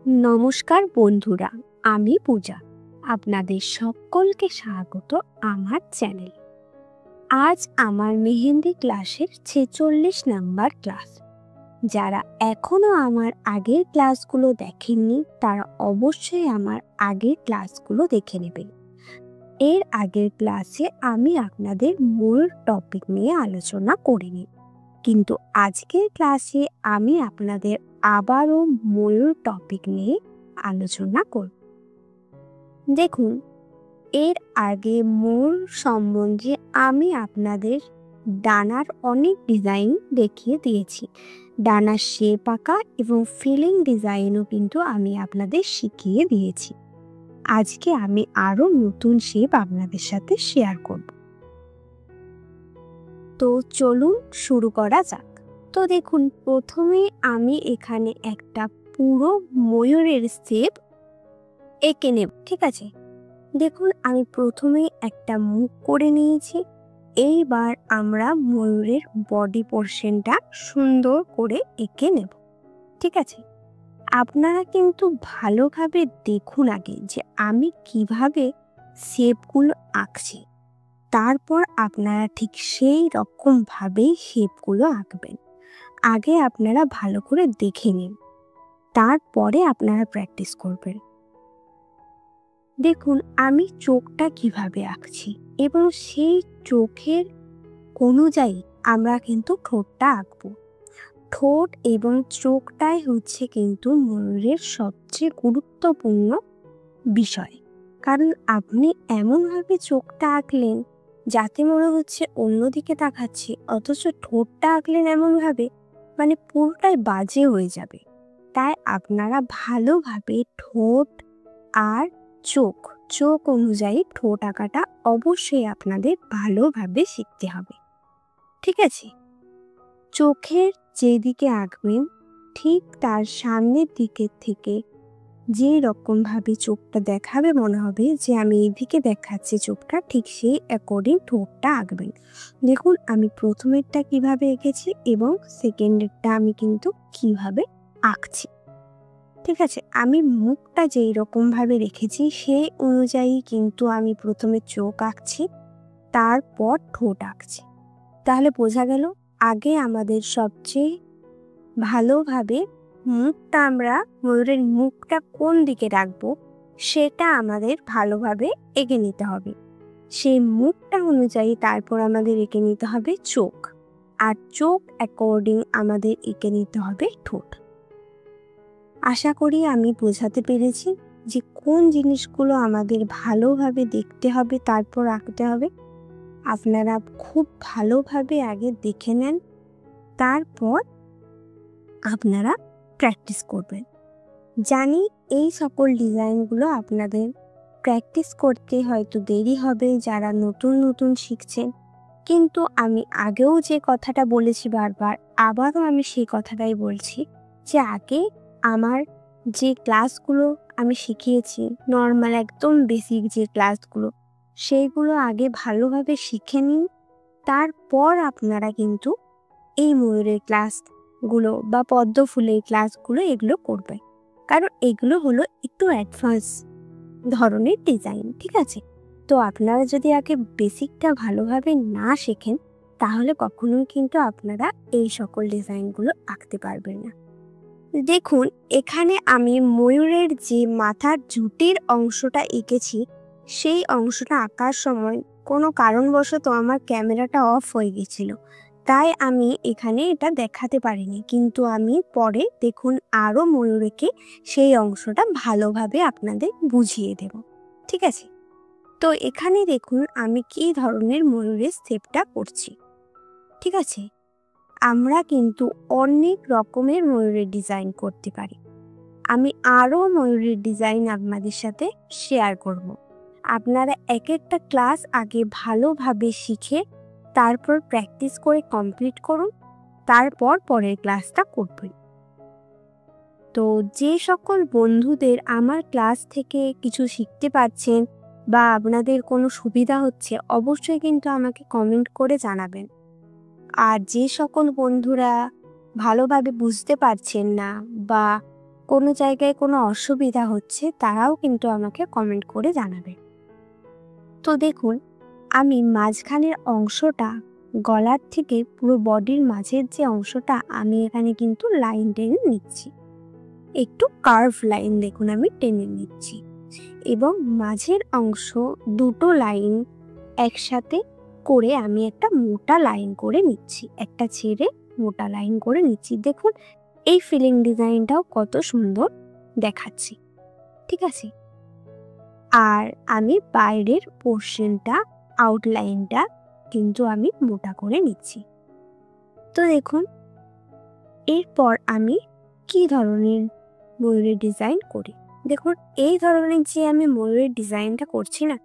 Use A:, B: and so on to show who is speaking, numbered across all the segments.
A: নমস্কার বন্ধুরা, আমি পূজা। আপনাদের সকলকে স্বাগত আমার চ্যানেলে। আজ আমার মেহেন্দি ক্লাসের 46 নাম্বার ক্লাস। যারা এখনো আমার আগের ক্লাসগুলো দেখেননি তারা অবশ্যই আমার আগের ক্লাসগুলো দেখে নেবেন। এর আগের ক্লাসে আমি আপনাদের মূল টপিক নিয়ে আলোচনা করিনি, কিন্তু আজকের ক্লাসে আমি আপনাদের আবারও মূল টপিক নিয়ে আলোচনা করব। দেখুন, এর আগে মূল সম্বন্ধে আমি আপনাদের ডানার অনেক ডিজাইন দেখিয়ে দিয়েছি। ডানার শেপ আঁকা এবং ফিলিং ডিজাইনও কিন্তু আমি আপনাদের শিখিয়ে দিয়েছি। আজকে আমি আরও নতুন শেপ আপনাদের সাথে শেয়ার করব। তো চলুন শুরু করা যাক। তো দেখুন, প্রথমে আমি এখানে একটা পুরো ময়ূরের শেপ এঁকে নেব। ঠিক আছে, দেখুন আমি প্রথমে একটা মুখ করে নিয়েছি। এইবার আমরা ময়ূরের বডি পোর্শনটা সুন্দর করে এঁকে নেব। ঠিক আছে, আপনারা কিন্তু ভালোভাবে দেখুন আগে যে আমি কিভাবে শেপগুলো আঁকছি, তারপর আপনারা ঠিক সেই রকমভাবেই শেপগুলো আঁকবেন। আগে আপনারা ভালো করে দেখে নিন, তারপরে আপনারা প্র্যাকটিস করবেন। দেখুন আমি চোখটা কিভাবে আঁকছি এবং সেই চোখের অনুযায়ী আমরা কিন্তু ঠোঁটটা আঁকবো। ঠোঁট এবং চোখটাই হচ্ছে কিন্তু ময়ূরের সবচেয়ে গুরুত্বপূর্ণ বিষয়। কারণ আপনি এমনভাবে চোখটা আঁকলেন যাতে মনে হচ্ছে অন্যদিকে তাকাচ্ছি, অথচ ঠোঁটটা আঁকলেন এমনভাবে মানে পুরোটাই বাজে হয়ে যাবে। তাই আপনারা ভালোভাবে ঠোঁট আর চোখ অনুযায়ী ঠোঁট আঁকাটা অবশ্যই আপনাদের ভালোভাবে শিখতে হবে। ঠিক আছে, চোখের যেদিকে আঁকবেন ঠিক তার সামনের দিকের থেকে যে রকমভাবে চোখটা দেখাবে মনে হবে যে আমি এইদিকে দেখাচ্ছি চোখটা, ঠিক সেই অ্যাকর্ডিং ঠোঁটটা আঁকবেন। দেখুন আমি প্রথমেরটা কিভাবে এঁকেছি এবং সেকেন্ডেরটা আমি কিন্তু কিভাবে আঁকছি। ঠিক আছে, আমি মুখটা যেই রকমভাবে রেখেছি সেই অনুযায়ী কিন্তু আমি প্রথমে চোখ আঁকছি, তারপর ঠোঁট আঁকছি। তাহলে বোঝা গেল আগে আমাদের সবচেয়ে ভালোভাবে মুখটা, আমরা ময়ূরের মুখটা কোন দিকে রাখবো সেটা আমাদের ভালোভাবে এঁকে নিতে হবে। সেই মুখটা অনুযায়ী তারপর আমাদের এঁকে নিতে হবে চোখ, আর চোখ অ্যাকর্ডিং আমাদের এঁকে নিতে হবে ঠোঁট। আশা করি আমি বোঝাতে পেরেছি যে কোন জিনিসগুলো আমাদের ভালোভাবে দেখতে হবে তারপর আঁকতে হবে। আপনারা খুব ভালোভাবে আগে দেখে নেন, তারপর আপনারা প্র্যাকটিস করবেন। জানি এই সকল ডিজাইনগুলো আপনাদের প্র্যাকটিস করতে হয়তো দেরি হবে যারা নতুন নতুন শিখছেন, কিন্তু আমি আগেও যে কথাটা বলেছি বারবার, আবারও আমি সেই কথাটাই বলছি যে আগে আমার যে ক্লাসগুলো আমি শিখিয়েছি, নর্মাল একদম বেসিক যে ক্লাসগুলো, সেইগুলো আগে ভালোভাবে শিখে নিন। তারপর আপনারা কিন্তু এই ময়ূরের ক্লাসগুলো বা পদ্ম ফুলের ক্লাসগুলো এগুলো করবেন, কারণ এগুলো হলো একটু অ্যাডভান্স ধরনের ডিজাইন। ঠিক আছে, তো আপনারা যদি আগে বেসিকটা ভালোভাবে না শেখেন তাহলে কখনোই কিন্তু আপনারা এই সকল ডিজাইনগুলো আঁকতে পারবেন না। দেখুন এখানে আমি ময়ূরের যে মাথার ঝুঁটির অংশটা এঁকেছি, সেই অংশটা আঁকার সময় কোনো কারণবশত আমার ক্যামেরাটা অফ হয়ে গেছিল, তাই আমি এখানে এটা দেখাতে পারিনি। কিন্তু আমি পরে দেখুন আরও ময়ূর এঁকে সেই অংশটা ভালোভাবে আপনাদের বুঝিয়ে দেব। ঠিক আছে, তো এখানে দেখুন আমি কী ধরনের ময়ূরের শেপটা করছি। ঠিক আছে, আমরা কিন্তু অনেক রকমের ময়ূরের ডিজাইন করতে পারি। আমি আরও ময়ূরের ডিজাইন আপনাদের সাথে শেয়ার করব। আপনারা এক একটা ক্লাস আগে ভালোভাবে শিখে তারপর প্র্যাকটিস করে কমপ্লিট করুন, তারপর পরের ক্লাসটা করবেন। তো যে সকল বন্ধুদের আমার ক্লাস থেকে কিছু শিখতে পারছেন বা আপনাদের কোনো সুবিধা হচ্ছে, অবশ্যই কিন্তু আমাকে কমেন্ট করে জানাবেন। আর যে সকল বন্ধুরা ভালোভাবে বুঝতে পারছেন না বা কোনো জায়গায় কোনো অসুবিধা হচ্ছে তারাও কিন্তু আমাকে কমেন্ট করে জানাবে। তো দেখুন, আমি মাঝখানের অংশটা, গলার থেকে পুরো বডির মাঝের যে অংশটা, আমি এখানে কিন্তু লাইন টেনে নিচ্ছি। একটু কার্ভ লাইন দেখুন আমি টেনে নিচ্ছি, এবং মাঝের অংশ দুটো লাইন একসাথে করে আমি একটা মোটা লাইন করে নিচ্ছি, একটা ছেড়ে মোটা লাইন করে নিচ্ছি। দেখুন এই ফিলিং ডিজাইনটাও কত সুন্দর দেখাচ্ছি, ঠিক আছে। আর আমি বাইরের পোর্শনটা, আউটলাইনটা কিন্তু আমি মোটা করে নিচ্ছি। তো দেখুন, এরপর আমি কি ধরনের ময়ূরের ডিজাইন করি। দেখুন, এই ধরনের যে আমি ময়ূরের ডিজাইনটা করছি না,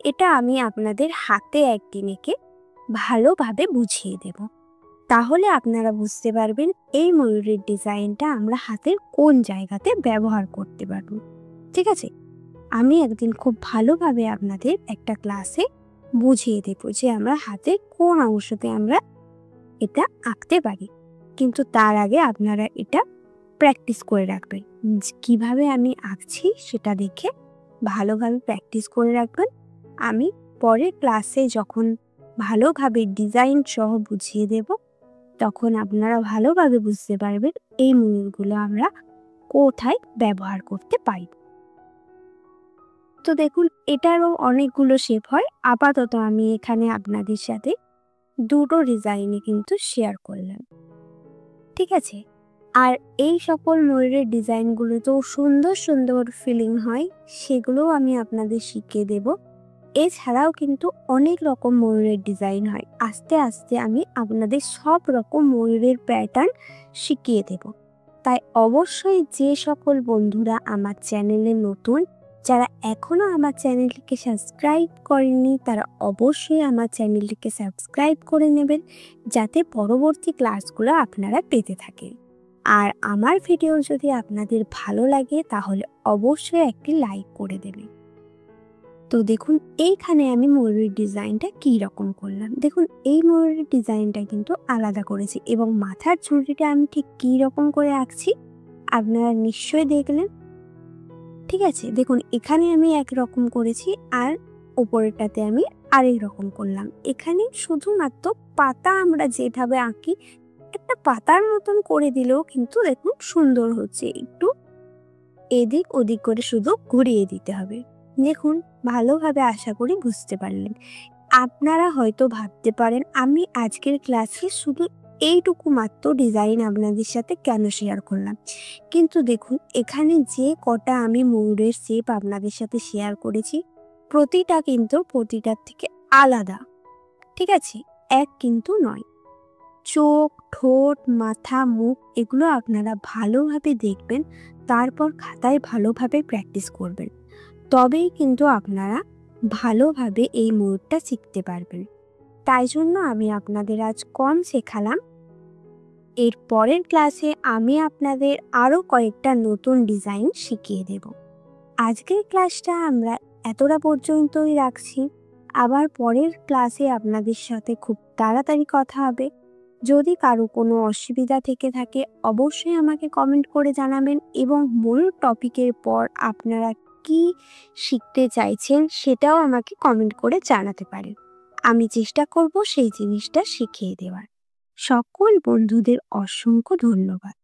A: এটা আমি আপনাদের হাতে একদিন এঁকে ভালোভাবে বুঝিয়ে দেব। তাহলে আপনারা বুঝতে পারবেন এই ময়ূরের ডিজাইনটা আমরা হাতের কোন জায়গাতে ব্যবহার করতে পারবো, ঠিক আছে। আমি একদিন খুব ভালোভাবে আপনাদের একটা ক্লাসে বুঝিয়ে দেব যে আমরা হাতের কোন অংশতে আমরা এটা আঁকতে পারি। কিন্তু তার আগে আপনারা এটা প্র্যাকটিস করে রাখবেন। কিভাবে আমি আঁকছি সেটা দেখে ভালোভাবে প্র্যাকটিস করে রাখবেন। আমি পরের ক্লাসে যখন ভালোভাবে ডিজাইন সহ বুঝিয়ে দেব, তখন আপনারা ভালোভাবে বুঝতে পারবেন এই ময়ূরগুলো আমরা কোথায় ব্যবহার করতে পারি। তো দেখুন, এটারও অনেকগুলো শেপ হয়। আপাতত আমি এখানে আপনাদের সাথে দুটো ডিজাইনে কিন্তু শেয়ার করলাম, ঠিক আছে। আর এই সকল ময়ূরের ডিজাইনগুলো তো সুন্দর সুন্দর ফিলিং হয়, সেগুলোও আমি আপনাদের শিখিয়ে দেব। এছাড়াও কিন্তু অনেক রকম ময়ূরের ডিজাইন হয়। আস্তে আস্তে আমি আপনাদের সব রকম ময়ূরের প্যাটার্ন শিখিয়ে দেব। তাই অবশ্যই যে সকল বন্ধুরা আমার চ্যানেলে নতুন, যারা এখনও আমার চ্যানেলটিকে সাবস্ক্রাইব করেননি, তারা অবশ্যই আমার চ্যানেলটিকে সাবস্ক্রাইব করে নেবেন, যাতে পরবর্তী ক্লাসগুলো আপনারা পেতে থাকেন। আর আমার ভিডিও যদি আপনাদের ভালো লাগে তাহলে অবশ্যই একটি লাইক করে দেবেন। তো দেখুন, এইখানে আমি ময়ূরের ডিজাইনটা কী রকম করলাম। দেখুন, এই ময়ূরের ডিজাইনটা কিন্তু আলাদা করেছি, এবং মাথার ঝুঁটিটা আমি ঠিক কী রকম করে আঁকছি আপনারা নিশ্চয়ই দেখলেন, ঠিক আছে। দেখুন, এখানে আমি একরকম করেছি, আর উপরেরটাতে আমি আরেক রকম করলাম। এখানে শুধুমাত্র পাতা আমরা যেভাবে আঁকি, একটা পাতার মতন করে দিলেও কিন্তু দেখুন সুন্দর হচ্ছে। একটু এদিক ওদিক করে শুধু ঘুরিয়ে দিতে হবে। দেখুন, ভালোভাবে আশা করি বুঝতে পারলেন। আপনারা হয়তো ভাবতে পারেন আমি আজকের ক্লাসে শুধু এইটুকু মাত্র ডিজাইন আপনাদের সাথে কেন শেয়ার করলাম, কিন্তু দেখুন এখানে যে কটা আমি ময়ূরের শেপ আপনাদের সাথে শেয়ার করেছি, প্রতিটা কিন্তু প্রতিটার থেকে আলাদা, ঠিক আছে, এক কিন্তু নয়। চোখ, ঠোঁট, মাথা, মুখ এগুলো আপনারা ভালোভাবে দেখবেন, তারপর খাতায় ভালোভাবে প্র্যাকটিস করবেন, তবেই কিন্তু আপনারা ভালোভাবে এই ময়ূরটা শিখতে পারবেন। তাই জন্য আমি আপনাদের আজ কম শেখালাম। এর পরের ক্লাসে আমি আপনাদের আরও কয়েকটা নতুন ডিজাইন শিখিয়ে দেব। আজকের ক্লাসটা আমরা এতটা পর্যন্তই রাখছি। আবার পরের ক্লাসে আপনাদের সাথে খুব তাড়াতাড়ি কথা হবে। যদি কারো কোনো অসুবিধা থেকে থাকে অবশ্যই আমাকে কমেন্ট করে জানাবেন, এবং মূল টপিকের পর আপনারা কি শিখতে চাইছেন সেটাও আমাকে কমেন্ট করে জানাতে পারেন। আমি চেষ্টা করব সেই জিনিসটা শিখিয়ে দেওয়ার। সকল বন্ধুদের অসংখ্য ধন্যবাদ।